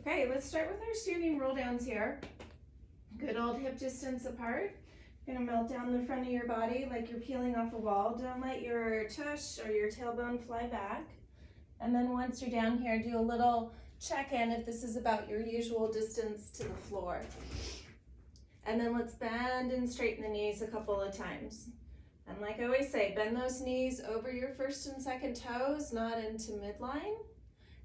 Okay, let's start with our standing roll downs here. Good old hip distance apart. You're gonna melt down the front of your body like you're peeling off a wall. Don't let your tush or your tailbone fly back. And then once you're down here, do a little check-in if this is about your usual distance to the floor. And then let's bend and straighten the knees a couple of times. And like I always say, bend those knees over your first and second toes, not into midline.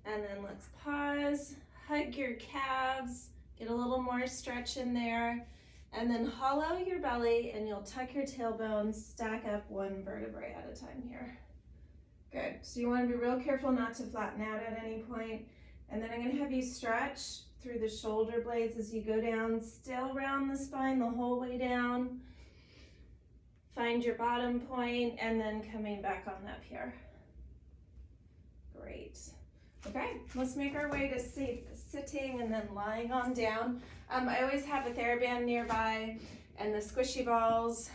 And then let's pause, hug your calves, get a little more stretch in there, and then hollow your belly and you'll tuck your tailbone, stack up one vertebrae at a time here. Good, so you wanna be real careful not to flatten out at any point. And then I'm gonna have you stretch through the shoulder blades as you go down, still round the spine the whole way down. Find your bottom point and then coming back on up here. Great. Okay, let's make our way to sitting and then lying on down. I always have a TheraBand nearby and the squishy balls.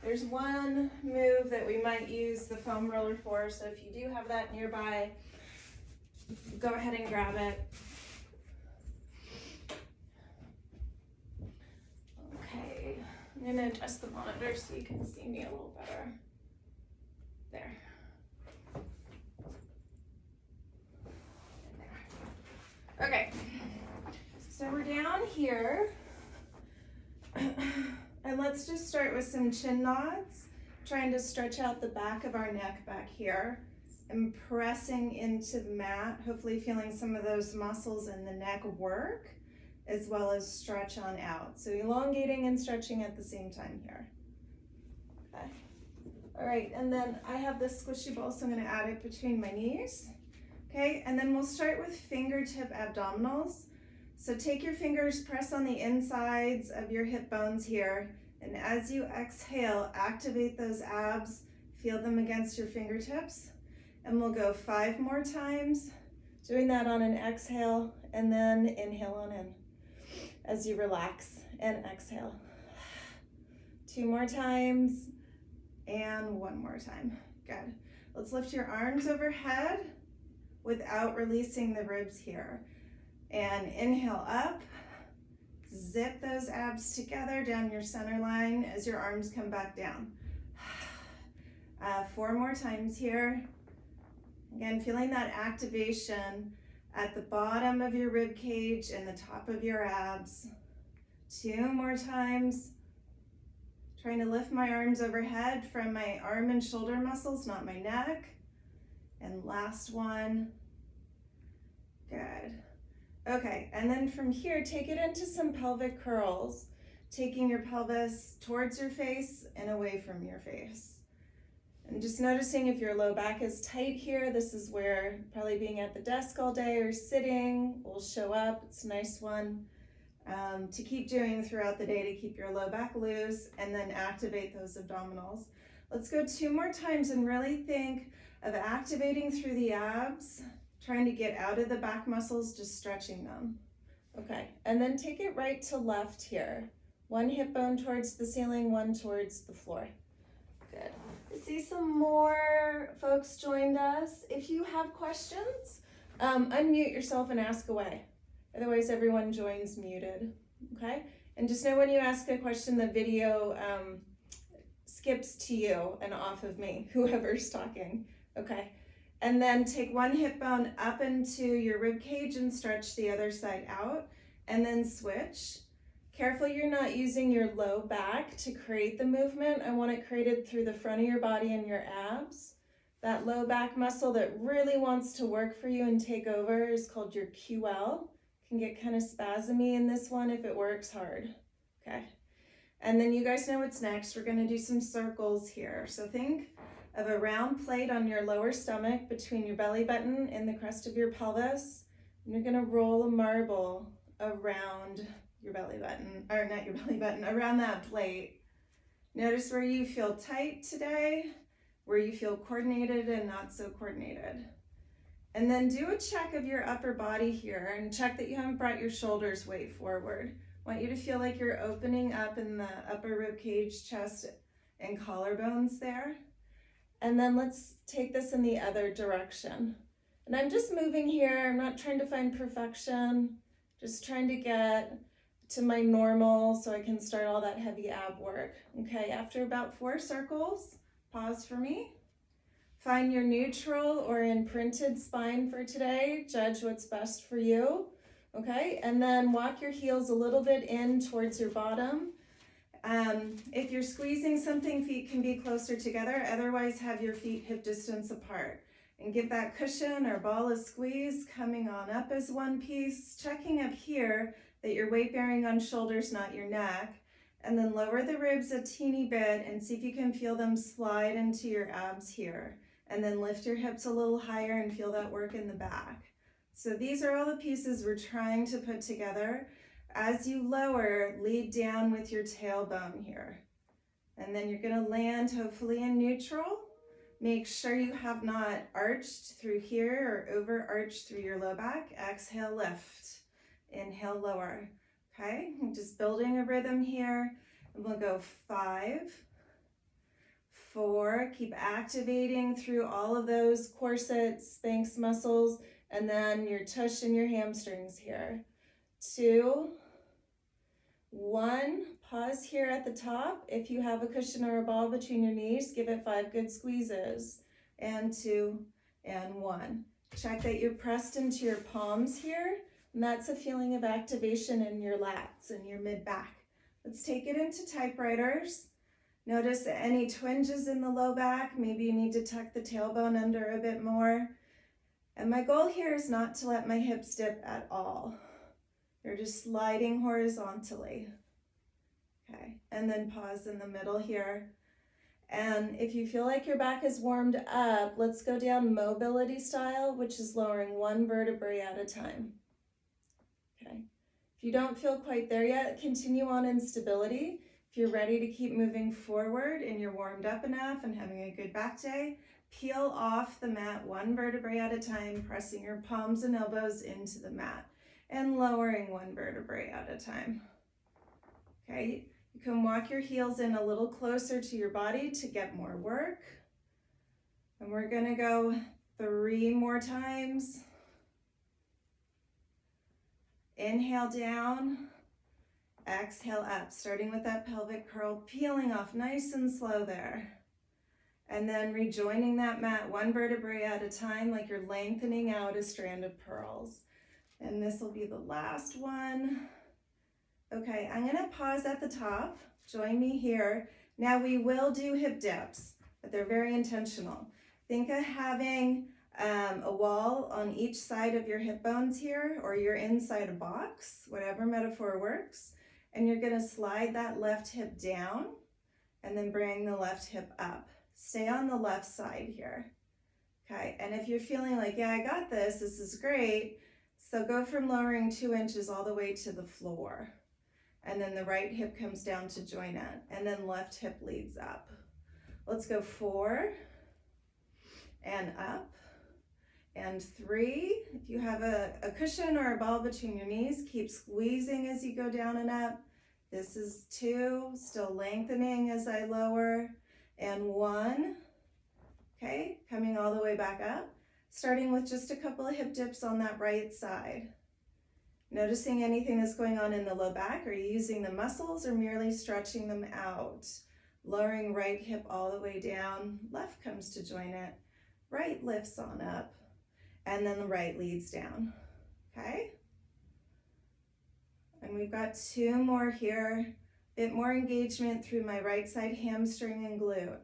There's one move that we might use the foam roller for, so if you do have that nearby, go ahead and grab it. Okay, I'm gonna adjust the monitor so you can see me a little better. There. Okay, so we're down here, and let's just start with some chin nods, trying to stretch out the back of our neck back here, and pressing into the mat, hopefully feeling some of those muscles in the neck work, as well as stretch on out. So elongating and stretching at the same time here. Okay. All right, and then I have this squishy ball, so I'm gonna add it between my knees. Okay, and then we'll start with fingertip abdominals. So take your fingers, press on the insides of your hip bones here, and as you exhale, activate those abs, feel them against your fingertips, and we'll go 5 more times, doing that on an exhale, and then inhale on in as you relax and exhale. 2 more times, and 1 more time. Good. Let's lift your arms overhead without releasing the ribs here. And inhale up, zip those abs together down your center line as your arms come back down. 4 more times here. Again, feeling that activation at the bottom of your rib cage and the top of your abs. 2 more times. Trying to lift my arms overhead from my arm and shoulder muscles, not my neck. And last one. Good. Okay, and then from here, take it into some pelvic curls, taking your pelvis towards your face and away from your face. And just noticing if your low back is tight here, this is where probably being at the desk all day or sitting will show up. It's a nice one to keep doing throughout the day to keep your low back loose and then activate those abdominals. Let's go 2 more times and really think of activating through the abs, trying to get out of the back muscles, just stretching them. Okay, and then take it right to left here. 1 hip bone towards the ceiling, 1 towards the floor. Good. I see some more folks joined us. If you have questions, unmute yourself and ask away. Otherwise, everyone joins muted, okay? And just know when you ask a question, the video skips to you and off of me, whoever's talking, okay? And then take 1 hip bone up into your rib cage and stretch the other side out, and then switch. Careful you're not using your low back to create the movement. I want it created through the front of your body and your abs. That low back muscle that really wants to work for you and take over is called your QL. Can get kind of spasmy in this one if it works hard, okay? And then you guys know what's next. We're gonna do some circles here. So think of a round plate on your lower stomach between your belly button and the crest of your pelvis. And you're gonna roll a marble around your belly button, or not your belly button, around that plate. Notice where you feel tight today, where you feel coordinated and not so coordinated. And then do a check of your upper body here and check that you haven't brought your shoulders way forward. I want you to feel like you're opening up in the upper rib cage, chest, and collarbones there. And then let's take this in the other direction. And I'm just moving here. I'm not trying to find perfection, just trying to get to my normal so I can start all that heavy ab work. Okay, after about 4 circles, pause for me. Find your neutral or imprinted spine for today. Judge what's best for you. Okay, and then walk your heels a little bit in towards your bottom. If you're squeezing something, feet can be closer together. Otherwise, have your feet hip distance apart. And give that cushion or ball a squeeze, coming on up as one piece, checking up here that your weight bearing on shoulders, not your neck. And then lower the ribs a teeny bit and see if you can feel them slide into your abs here. And then lift your hips a little higher and feel that work in the back. So these are all the pieces we're trying to put together. As you lower, lead down with your tailbone here. And then you're gonna land hopefully in neutral. Make sure you have not arched through here or over arched through your low back. Exhale, lift. Inhale, lower. Okay, I'm just building a rhythm here. And we'll go 5, 4, keep activating through all of those corsets, Spanx muscles, and then your tush and your hamstrings here. 2, 1, pause here at the top. If you have a cushion or a ball between your knees, give it 5 good squeezes. And 2, and 1. Check that you're pressed into your palms here, and that's a feeling of activation in your lats and your mid-back. Let's take it into typewriters. Notice any twinges in the low back. Maybe you need to tuck the tailbone under a bit more. And my goal here is not to let my hips dip at all. They're just sliding horizontally. Okay, and then pause in the middle here. And if you feel like your back is warmed up, let's go down mobility style, which is lowering 1 vertebrae at a time. Okay, if you don't feel quite there yet, continue on in stability. If you're ready to keep moving forward and you're warmed up enough and having a good back day, peel off the mat 1 vertebrae at a time, pressing your palms and elbows into the mat and lowering 1 vertebrae at a time. Okay, you can walk your heels in a little closer to your body to get more work. And we're gonna go 3 more times. Inhale down, exhale up, starting with that pelvic curl, peeling off nice and slow there. And then rejoining that mat 1 vertebrae at a time, like you're lengthening out a strand of pearls. And this will be the last one. Okay, I'm gonna pause at the top. Join me here. Now we will do hip dips, but they're very intentional. Think of having a wall on each side of your hip bones here, or you're inside a box, whatever metaphor works. And you're gonna slide that left hip down and then bring the left hip up. Stay on the left side here. Okay, and if you're feeling like, yeah, I got this is great. So go from lowering 2 inches all the way to the floor. And then the right hip comes down to join it. And then left hip leads up. Let's go 4 and up. And 3, if you have a cushion or a ball between your knees, keep squeezing as you go down and up. This is 2, still lengthening as I lower. And 1, okay, coming all the way back up. Starting with just a couple of hip dips on that right side. Noticing anything that's going on in the low back. Are you using the muscles or merely stretching them out? Lowering right hip all the way down. Left comes to join it. Right lifts on up. And then the right leads down. Okay? And we've got 2 more here. Bit more engagement through my right side hamstring and glute.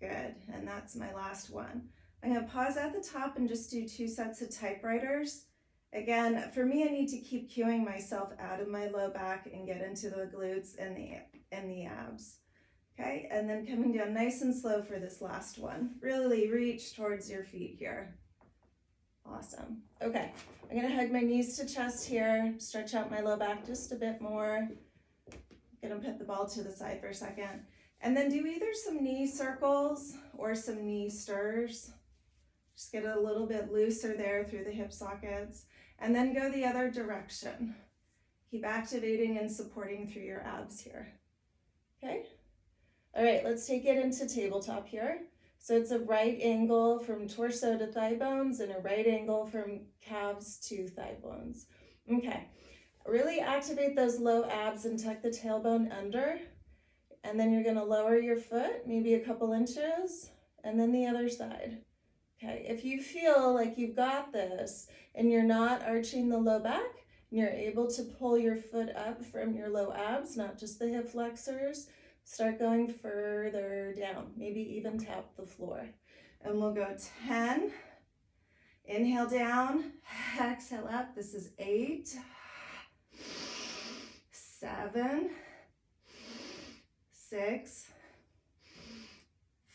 Good, and that's my last one. I'm gonna pause at the top and just do 2 sets of typewriters. Again, for me, I need to keep cueing myself out of my low back and get into the glutes and the abs. Okay, and then coming down nice and slow for this last one. Really reach towards your feet here. Awesome. Okay, I'm gonna hug my knees to chest here, stretch out my low back just a bit more. Gonna put the ball to the side for a second. And then do either some knee circles or some knee stirs. Just get a little bit looser there through the hip sockets. And then go the other direction. Keep activating and supporting through your abs here. Okay? All right, let's take it into tabletop here. So it's a right angle from torso to thigh bones and a right angle from calves to thigh bones. Okay, really activate those low abs and tuck the tailbone under. And then you're gonna lower your foot, maybe a couple inches, and then the other side. Okay, if you feel like you've got this and you're not arching the low back, and you're able to pull your foot up from your low abs, not just the hip flexors, start going further down, maybe even tap the floor. And we'll go 10, inhale down, exhale up. This is 8, 7, 6,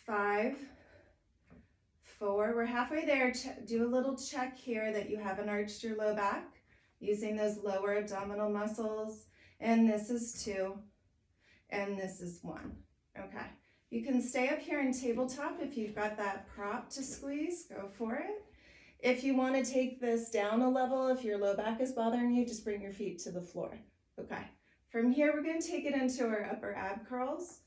5, 4. We're halfway there. Do a little check here that you haven't arched your low back using those lower abdominal muscles. And this is 2, and this is 1. Okay. You can stay up here in tabletop if you've got that prop to squeeze, go for it. If you want to take this down a level, if your low back is bothering you, just bring your feet to the floor. Okay. From here, we're going to take it into our upper ab curls.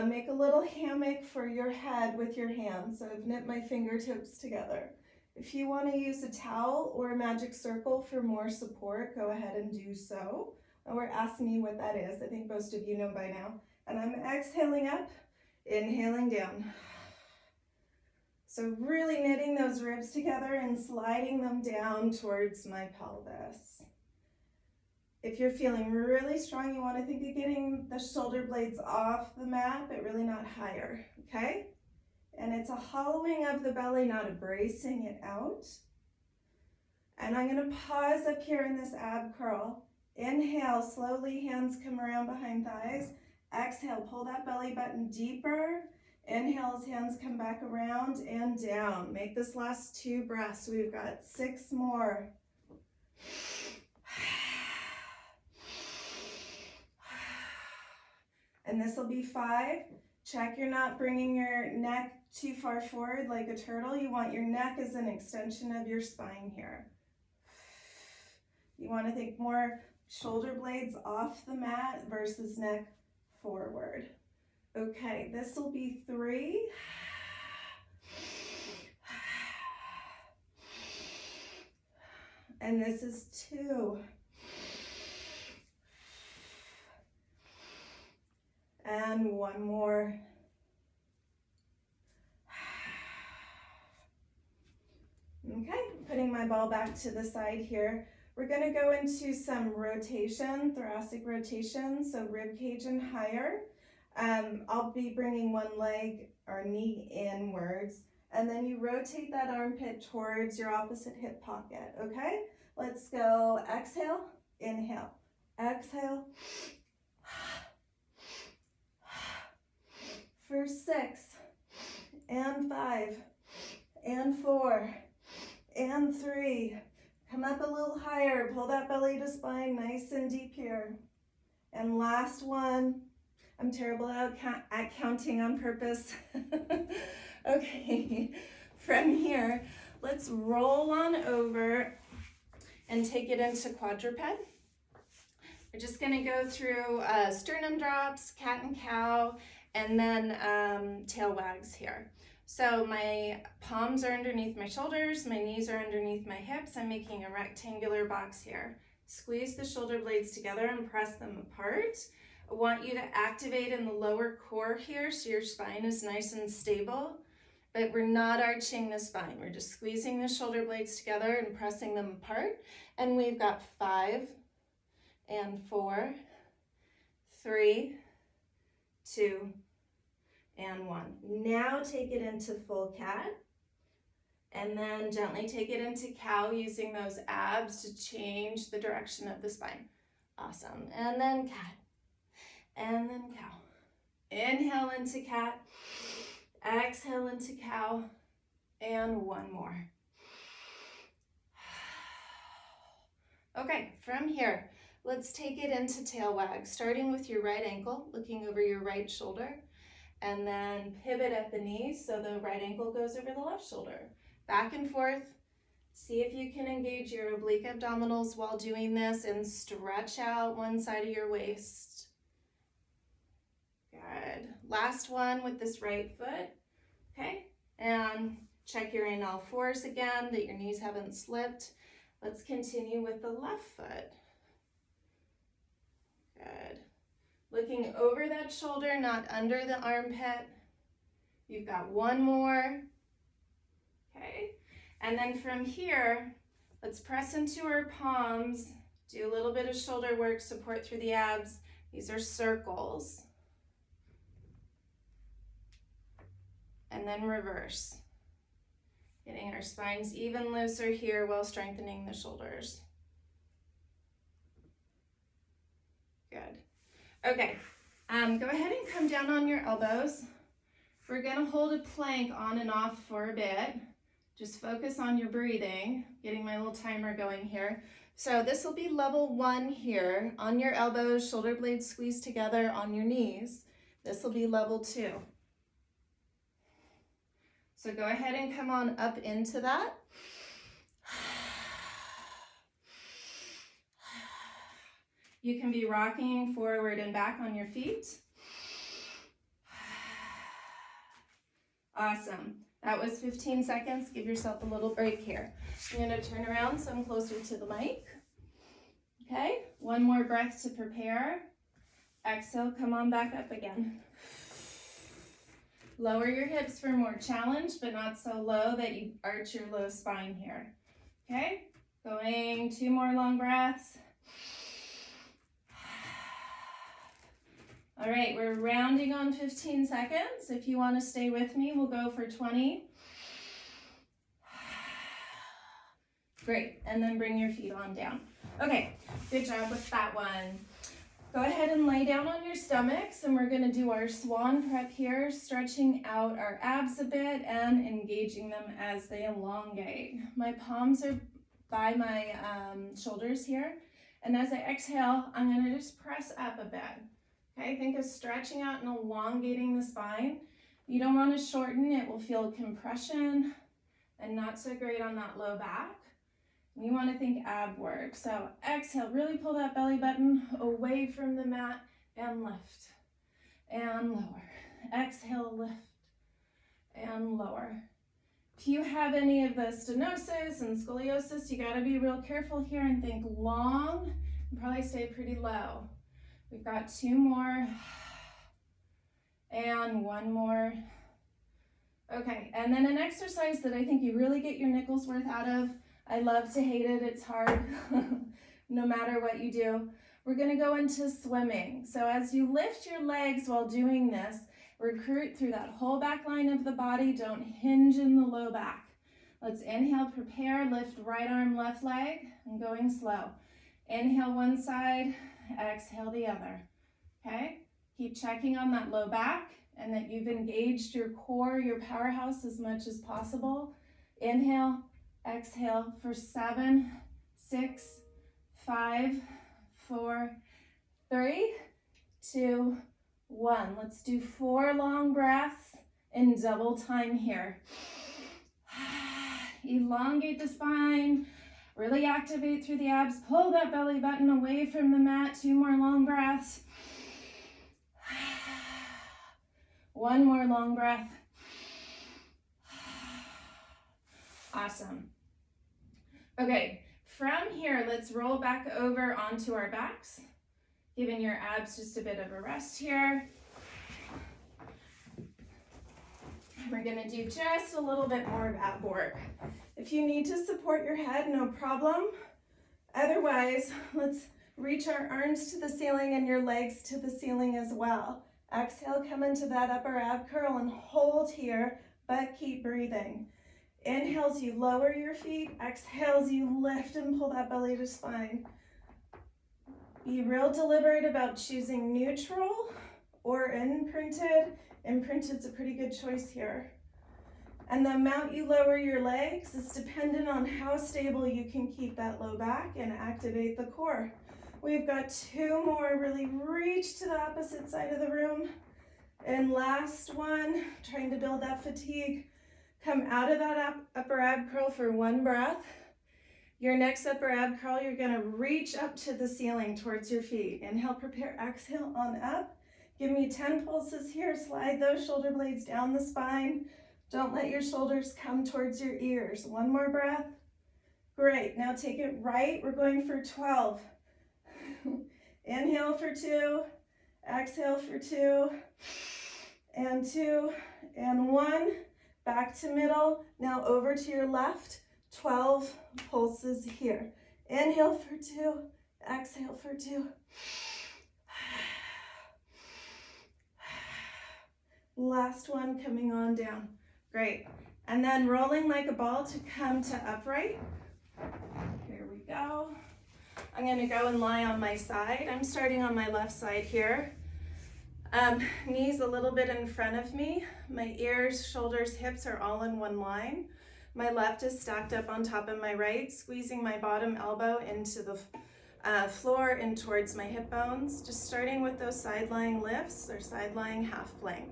Make a little hammock for your head with your hands. So I've knit my fingertips together. If you want to use a towel or a magic circle for more support, go ahead and do so. Or ask me what that is. I think most of you know by now. And I'm exhaling up, inhaling down. So really knitting those ribs together and sliding them down towards my pelvis. If you're feeling really strong, you want to think of getting the shoulder blades off the mat, but really not higher, okay? And it's a hollowing of the belly, not a bracing it out. And I'm going to pause up here in this ab curl. Inhale, slowly, hands come around behind thighs. Exhale, pull that belly button deeper. Inhale as hands come back around and down. Make this last 2 breaths. We've got 6 more. And this will be 5. Check you're not bringing your neck too far forward like a turtle. You want your neck as an extension of your spine here. You want to think more shoulder blades off the mat versus neck forward. Okay, this will be 3. And this is 2. And 1 more. Okay, putting my ball back to the side here. We're going to go into some rotation, thoracic rotation, so rib cage and higher. I'll be bringing one leg or knee inwards, and then you rotate that armpit towards your opposite hip pocket, okay? Let's go. Exhale, inhale, exhale. For 6, and 5, and 4, and 3. Come up a little higher. Pull that belly to spine nice and deep here. And last one. I'm terrible at counting on purpose. Okay, from here, let's roll on over and take it into quadruped. We're just gonna go through sternum drops, cat and cow, and then tail wags here. So my palms are underneath my shoulders, my knees are underneath my hips. I'm making a rectangular box here. Squeeze the shoulder blades together and press them apart. I want you to activate in the lower core here so your spine is nice and stable, but we're not arching the spine. We're just squeezing the shoulder blades together and pressing them apart. And we've got 5, and 4, 3, 2, and 1. Now take it into full cat, and then gently take it into cow using those abs to change the direction of the spine. Awesome. And then cat, and then cow. Inhale into cat, exhale into cow, and 1 more. Okay, from here, let's take it into tail wag, starting with your right ankle, looking over your right shoulder, and then pivot at the knees so the right ankle goes over the left shoulder. Back and forth. See if you can engage your oblique abdominals while doing this and stretch out one side of your waist. Good. Last one with this right foot. Okay, And check you're in all fours again, that your knees haven't slipped. Let's continue with the left foot. Good. Looking over that shoulder, not under the armpit. You've got one more. Okay. And then from here, let's press into our palms. Do a little bit of shoulder work, support through the abs. These are circles. And then reverse. Getting our spines even looser here while strengthening the shoulders. Good. Okay, go ahead and come down on your elbows. We're gonna hold a plank on and off for a bit. Just focus on your breathing, getting my little timer going here. So this will be level 1 here. On your elbows, shoulder blades squeezed together on your knees. This will be level 2. So go ahead and come on up into that. You can be rocking forward and back on your feet. Awesome. That was 15 seconds. Give yourself a little break here. I'm going to turn around so I'm closer to the mic. Okay, one more breath to prepare. Exhale, come on back up again. Lower your hips for more challenge, but not so low that you arch your low spine here. Okay, going 2 more long breaths. All right, we're rounding on 15 seconds. If you want to stay with me, we'll go for 20. Great, and then bring your feet on down. Okay, good job with that one. Go ahead and lay down on your stomachs, and we're going to do our swan prep here, stretching out our abs a bit and engaging them as they elongate. My palms are by my shoulders here, and as I exhale, I'm going to just press up a bit. Okay, think of stretching out and elongating the spine. You don't want to shorten, it will feel compression and not so great on that low back. And you want to think ab work. So exhale, really pull that belly button away from the mat and lift and lower. Exhale, lift and lower. If you have any of the stenosis and scoliosis, you got to be real careful here and think long and probably stay pretty low. We've got 2 more and 1 more. Okay, and then an exercise that I think you really get your nickels worth out of. I love to hate it, it's hard, no matter what you do. We're gonna go into swimming. So as you lift your legs while doing this, recruit through that whole back line of the body, don't hinge in the low back. Let's inhale, prepare, lift right arm, left leg, and going slow. Inhale one side, exhale the other, okay? Keep checking on that low back and that you've engaged your core, your powerhouse as much as possible. Inhale, exhale for 7, 6, 5, 4, 3, 2, 1. Let's do 4 long breaths in double time here. Elongate the spine, really activate through the abs, pull that belly button away from the mat. 2 more long breaths. 1 more long breath. Awesome. Okay, from here, let's roll back over onto our backs, giving your abs just a bit of a rest here. We're gonna do just a little bit more of ab work. If you need to support your head, no problem. Otherwise, let's reach our arms to the ceiling and your legs to the ceiling as well. Exhale, come into that upper ab curl and hold here, but keep breathing. Inhales, you lower your feet. Exhales, you lift and pull that belly to spine. Be real deliberate about choosing neutral or imprinted. Imprinted's a pretty good choice here. And the amount you lower your legs is dependent on how stable you can keep that low back and activate the core. We've got 2 more. Really reach to the opposite side of the room. And last one, trying to build that fatigue. Come out of that upper ab curl for 1 breath. Your next upper ab curl, you're gonna reach up to the ceiling towards your feet. Inhale, prepare, exhale on up. Give me 10 pulses here. Slide those shoulder blades down the spine. Don't let your shoulders come towards your ears. One more breath. Great, now take it right. We're going for 12. Inhale for 2, exhale for 2, and 2, and 1. Back to middle. Now over to your left. 12 pulses here. Inhale for 2, exhale for 2. Last one coming on down. Great. And then rolling like a ball to come to upright. Here we go. I'm going to go and lie on my side. I'm starting on my left side here. Knees a little bit in front of me. My ears, shoulders, hips are all in one line. My left is stacked up on top of my right, squeezing my bottom elbow into the floor and towards my hip bones. Just starting with those side-lying lifts or side-lying half plank,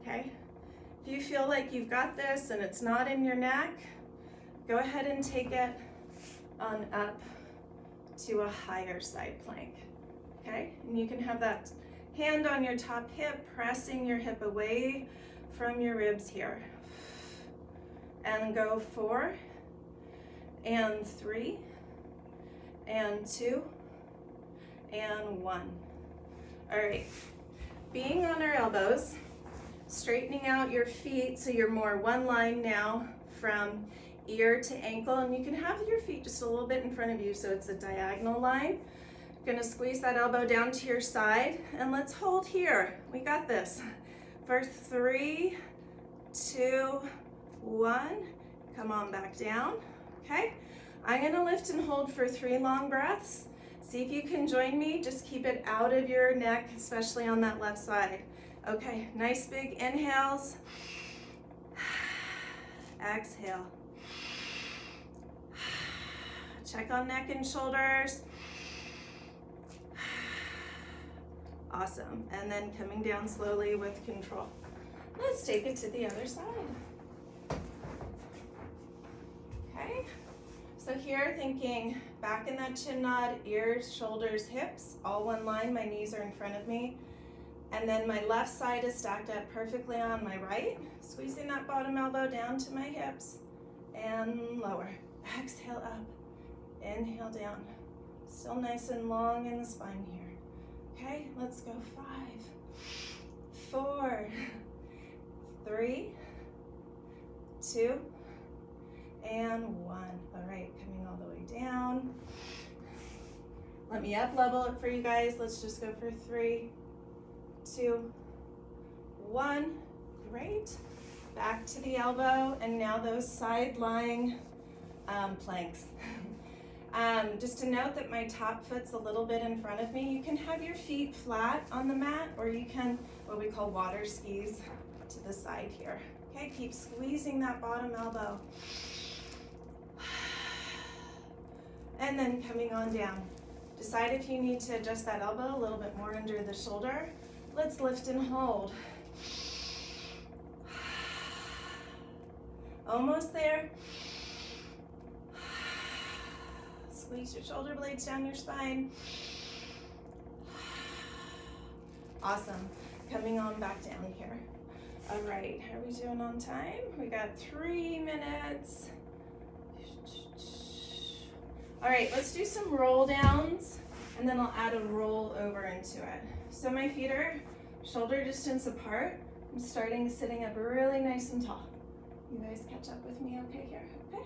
okay? If you feel like you've got this and it's not in your neck, go ahead and take it on up to a higher side plank, okay? And you can have that hand on your top hip, pressing your hip away from your ribs here. And go 4, and 3, and 2, and 1. All right, being on our elbows, straightening out your feet so you're more one line now from ear to ankle, and you can have your feet just a little bit in front of you so it's a diagonal line. You're gonna squeeze that elbow down to your side, and let's hold here. We got this. For 3, 2, 1, come on back down, okay? I'm gonna lift and hold for 3 long breaths. See if you can join me, just keep it out of your neck, especially on that left side. Okay, nice big inhales. Exhale. Check on neck and shoulders. Awesome, and then coming down slowly with control. Let's take it to the other side. Okay, so here thinking back in that chin nod, ears, shoulders, hips, all one line, my knees are in front of me. And then my left side is stacked up perfectly on my right, squeezing that bottom elbow down to my hips and lower. Exhale up, inhale down. Still nice and long in the spine here. Okay, let's go 5, 4, 3, 2, and 1. All right, coming all the way down. Let me up level it for you guys. Let's just go for 3, 2, 1. Great. Back to the elbow, and now those side-lying planks. Just to note that my top foot's a little bit in front of me. You can have your feet flat on the mat, or you can, what we call water skis, to the side here. Okay, keep squeezing that bottom elbow. And then coming on down. Decide if you need to adjust that elbow a little bit more under the shoulder. Let's lift and hold. Almost there. Squeeze your shoulder blades down your spine. Awesome. Coming on back down here. All right, how are we doing on time? We got 3 minutes. All right, let's do some roll downs, and then I'll add a roll over into it. So my feet are shoulder distance apart. I'm starting sitting up really nice and tall. You guys catch up with me okay here? Okay.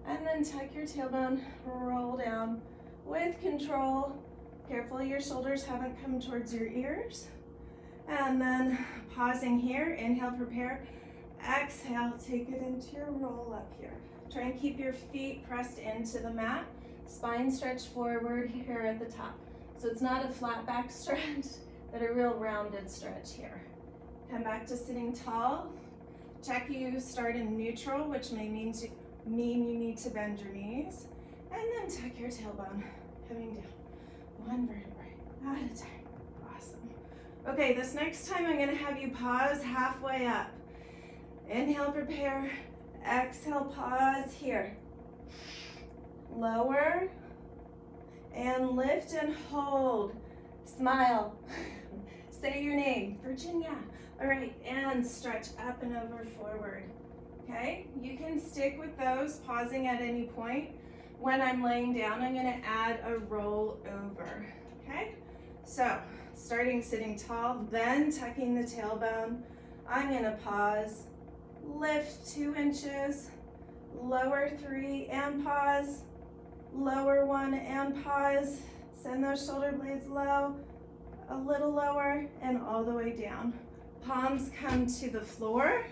And then tuck your tailbone, roll down with control. Careful your shoulders haven't come towards your ears. And then pausing here, inhale, prepare. Exhale, take it into your roll up here. Try and keep your feet pressed into the mat. Spine stretch forward here at the top. So it's not a flat back stretch, but a real rounded stretch here. Come back to sitting tall. Check you start in neutral, which may mean you need to bend your knees. And then tuck your tailbone, coming down. 1 vertebrae at a time. Awesome. Okay, this next time I'm gonna have you pause halfway up. Inhale, prepare. Exhale, pause here. Lower and lift and hold. Smile. Say your name, Virginia. All right, and stretch up and over forward. Okay, you can stick with those, pausing at any point. When I'm laying down, I'm gonna add a roll over, okay? So, starting sitting tall, then tucking the tailbone. I'm gonna pause, lift 2 inches, lower 3 and pause, lower 1 and pause. Send those shoulder blades low, a little lower, and all the way down. Palms come to the floor,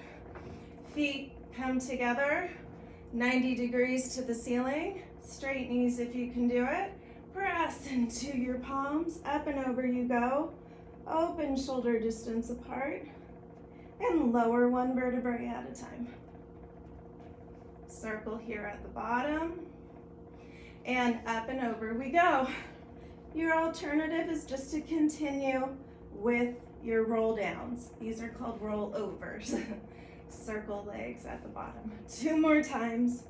feet come together, 90 degrees to the ceiling, straight knees if you can do it. Press into your palms, up and over you go. Open shoulder distance apart, and lower 1 vertebrae at a time. Circle here at the bottom, and up and over we go. Your alternative is just to continue with your roll downs. These are called roll overs. Circle legs at the bottom. 2 more times.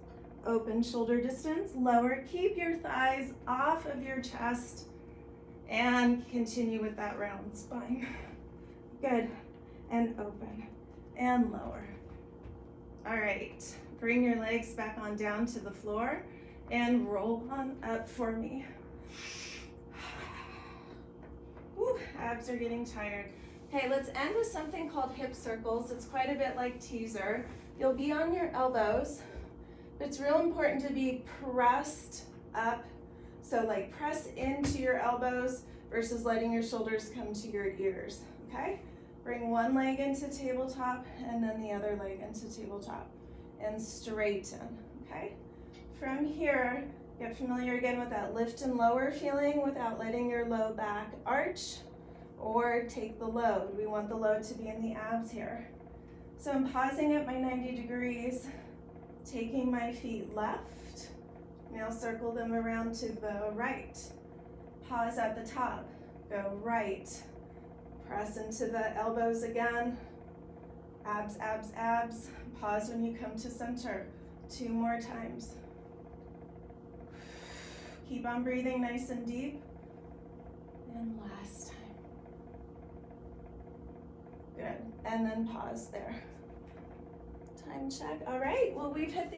Open shoulder distance, lower. Keep your thighs off of your chest and continue with that round spine. Good. And open and lower. All right. Bring your legs back on down to the floor and roll on up for me. Whew, abs are getting tired. Okay, let's end with something called hip circles. It's quite a bit like teaser. You'll be on your elbows, but it's real important to be pressed up. So like press into your elbows versus letting your shoulders come to your ears, okay? Bring one leg into tabletop and then the other leg into tabletop and straighten, okay? From here, get familiar again with that lift and lower feeling without letting your low back arch or take the load. We want the load to be in the abs here. So I'm pausing at my 90 degrees, taking my feet left. Now circle them around to the right. Pause at the top, go right. Press into the elbows again. Abs, abs, abs. Pause when you come to center. 2 more times. Keep on breathing nice and deep. And last time. Good. And then pause there. Time check. All right. Well, we've hit the